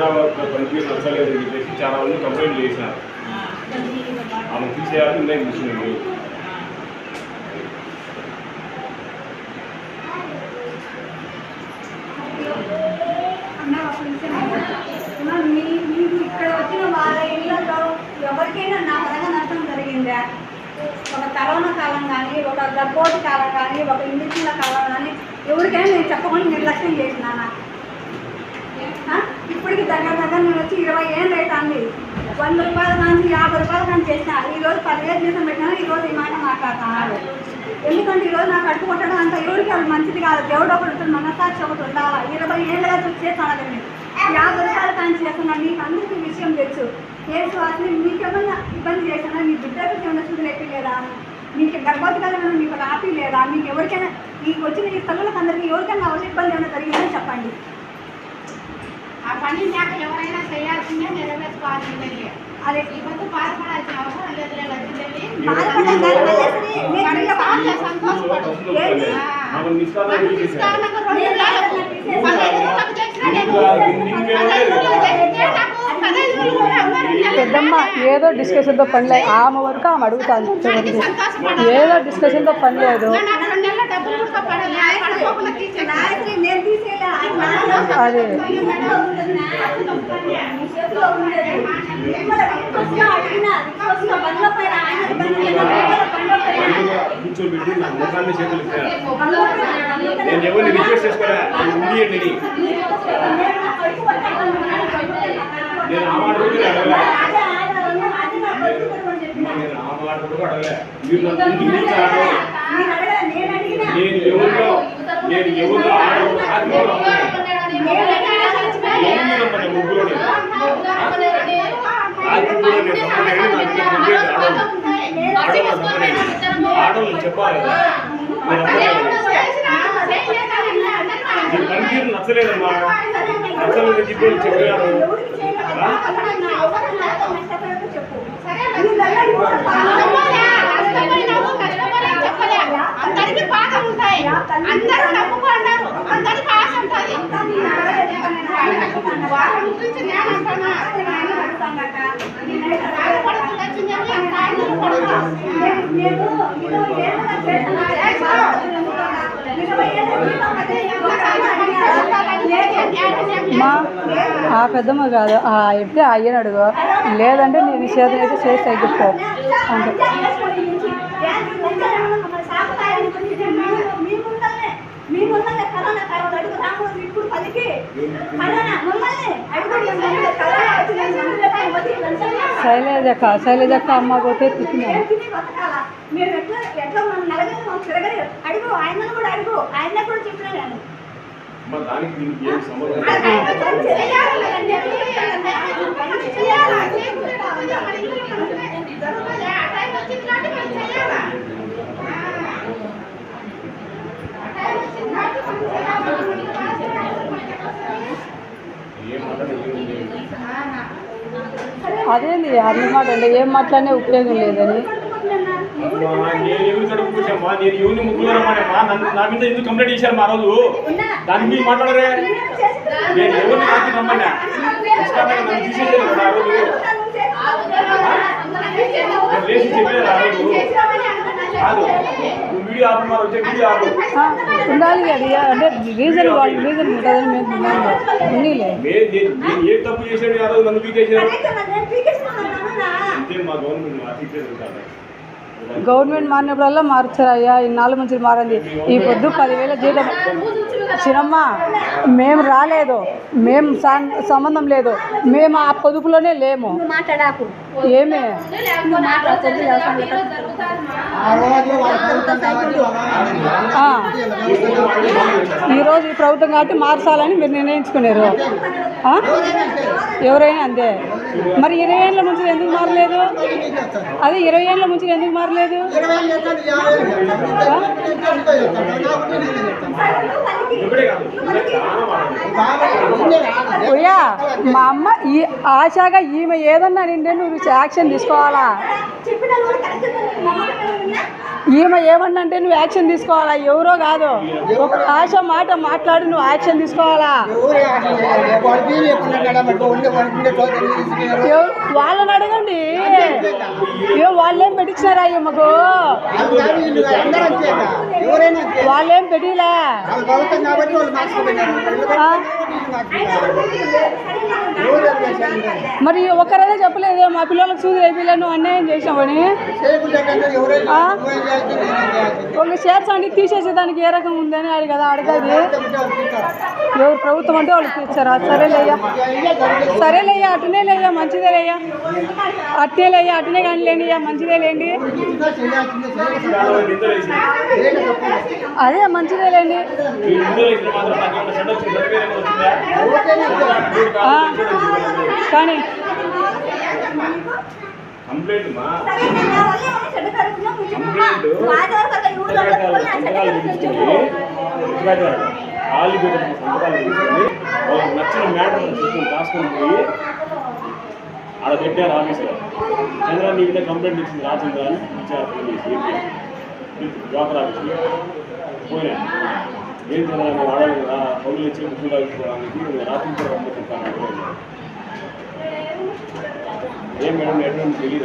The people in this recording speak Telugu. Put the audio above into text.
చాలా పనితీరు నచ్చలేదని చెప్పేసి చాలా మంది కంప్లైంట్ చేసినారు. ఆమె తీసేయాలని నిర్ణయం తీసుకున్నాను. మీకు ఇక్కడ వచ్చిన వాళ్ళ ఇళ్ళలో ఎవరికైనా నా పరంగా నష్టం జరిగిందా? ఒక కరోనా కాలం కానీ, ఒక గర్భవతి కాలం కానీ, ఒక ఇంజక్షన్ల కాలం కానీ ఎవరికైనా నేను చెప్పకుండా నిర్లక్ష్యం చేసినానా? ఇప్పటికి దగ్గర నేను వచ్చి 20 ఏళ్ళు అవుతుంది. 100 రూపాయల కానీ 50 రూపాయల కానీ చేసిన. ఈరోజు 10,000 జీతం పెట్టినా ఈరోజు ఈ మాట మాట్లాడుతున్నాను. ఎందుకంటే ఈరోజు నాకు అడ్డు కొట్టడం అంత ఎవరికి అది మంచిది కాదు. దేవుడు ఒకటి ఉంటుంది, మనసాక్షి ఒకటి ఉండాలి. 20 ఏళ్ళుగా చేస్తాను కదా నేను. 50 రూపాయలు కానీ చేస్తున్నాను. మీకు అందరికీ విషయం తెలుసు. కేసు అసలు మీకేమన్నా ఇబ్బంది చేసినా, మీ బిడ్డకు ఏమైనా చూసి లేపలేదా? మీకు గర్భవతి కాలం మీకు రాపి లేదా? మీకు ఎవరికైనా మీకు వచ్చిన ఈ తల్లులకు అందరికీ ఎవరికైనా ఎవరి ఇబ్బంది ఏమైనా జరిగిందని చెప్పండి. ఆ పని నాకు ఎవరైనా చేయాల్సిందే, నెరవేర్చుకోవాల్సిందే. అదే ఈ పొద్దు బాధపడాల్సిన అవసరం లేదు. పెద్దమ్మ ఏదో డిస్కషన్తో పని లేదు. ఆమె వరకు ఆమె అడుగుతాను. ఏదో డిస్కషన్తో పని లేదు. అదే కూర్చోబెట్టి నా ముఖాన్ని చేతులు నేను ఎవరిని రిక్వెస్ట్ చేసుకోరా, నేను ఆ మాట కూడా అడగలే. నేను ఆ మాట కూడా అడగలే. మీరు నన్ను పిలిచారు. నేను ఎవరిలో ముగ్గురు ఆడవాళ్ళు చెప్పాలి. పనితీరు నచ్చలేదమ్మా, నచ్చలేదని చెప్పి చెప్పారు. అందరికీ బాధలు ఉంటాయి, అందరూ నమ్ముకున్నారు, అందరికీ ఆశ ఉంటుంది. వాళ్ళ గురించి నేను అంటున్నా, ఆ పెద్దమ్మ కాదు, అయితే అయ్యని అడుగు, లేదంటే నేను చేతి అయితే చేసి తగ్గిపో అంటే శైలజక్క అమ్మ పోతే తిప్పినాను. మీరు ఎట్లా మనం నలగదు తిరగలి అడుగు, ఆయనను కూడా అడుగు, ఆయన కూడా చెప్పినా నేను అదేంది అన్ని మాట అంటే ఏం మాట్లాడినా ఉపయోగం లేదని. నేను ఎవరు కడుపుకొచ్చామా, నేను ఎవరిని ముగ్గులు రమ్మానమ్మా, నా మీద ఎందుకు కంప్లైంట్ చేశారు మా రోజు? దాని మీద మాట్లాడరే. నేను ఎవరిని రాత్రి రమ్మన్నా నన్ను తీసేసారు కదా ఆ రోజు. లేచి చెప్పారు ఆ రోజు కాదు, వీడియో ఆపు మరి వచ్చే వీడియో ఆపు ఉండాలి అది అంటే రీజన్ వాళ్ళు రీజన్ ఉంటుందని మేము నేను ఏ తప్పు చేశాడు ఆ రోజు నన్ను పీకేసారు. అంతే మా గవర్నమెంట్ మారినప్పుడల్లా మార్చారయ్యా. ఈ 4 మంచులు మారింది. ఈ పొద్దు 10,000 జీతం. చిన్నమ్మ మేము రాలేదు, మేము సంబంధం లేదు, మేము ఆ పొదుపులోనే లేము. ఏమే ఈరోజు ఈ ప్రభుత్వం కాబట్టి మార్చాలని మీరు నిర్ణయించుకున్నారు. ఎవరైనా అంతే. మరి 20 ఏళ్ళ నుంచి ఎందుకు మారలేదు? అదే 20 ఏళ్ళ నుంచి ఎందుకు మారలేదు? అయ్యా మా అమ్మ ఈ ఆశగా ఈమె ఏదన్నా నిండే నువ్వు యాక్షన్ తీసుకోవాలా. చెప్పిన కూడా కరెక్ట్ ఈమె ఏమన్నా అంటే నువ్వు యాక్షన్ తీసుకోవాలా. ఎవరో కాదు, ఒక ఆశ మాట మాట్లాడి నువ్వు యాక్షన్ తీసుకోవాలా. వాళ్ళని అడగండి, వాళ్ళేం పెట్టించినారా ఈమెకు? వాళ్ళేం పెట్టిలే. మరి ఒకరైనా చెప్పలేదు మా పిల్లలకు సూది రేపిలే నువ్వు అన్యాయం చేసావని. ఒక చేర్చండి తీసేసేదానికి ఏ రకం ఉందని అది కదా అడగది. ఎవరు ప్రభుత్వం అంటే వాళ్ళు తీర్చారా? సరేలేయ్యా, సరేలేయ్యా, అటునే లేయ్యా, మంచిదే లేయ్యా, అట్నే లేయ్యా, అటునే కానీ లేండి, మంచిదే లేండి, అదే మంచిదే లేండి. కానీ కంప్లైంట్ మా వాళ్ళకి నచ్చిన మ్యాటర్ రాసుకొని పోయి ఆడ పెట్టారు ఆఫీసులో. చంద్ర నీ మీద కంప్లైంట్ ఇచ్చింది రాజేంద్ర అని ఇచ్చారు ఫోన్ చేసి బ్రోకర్ ఆఫీసులో పోయినా. ఏం చంద్ర మేము ఆడాలి కదా పౌరులు ఇచ్చి బుక్కులు రాసుకోవడానికి రాత్రి కూడా రమ్మంటాను. ఏం మేడం ఎటువంటి తెలియదు.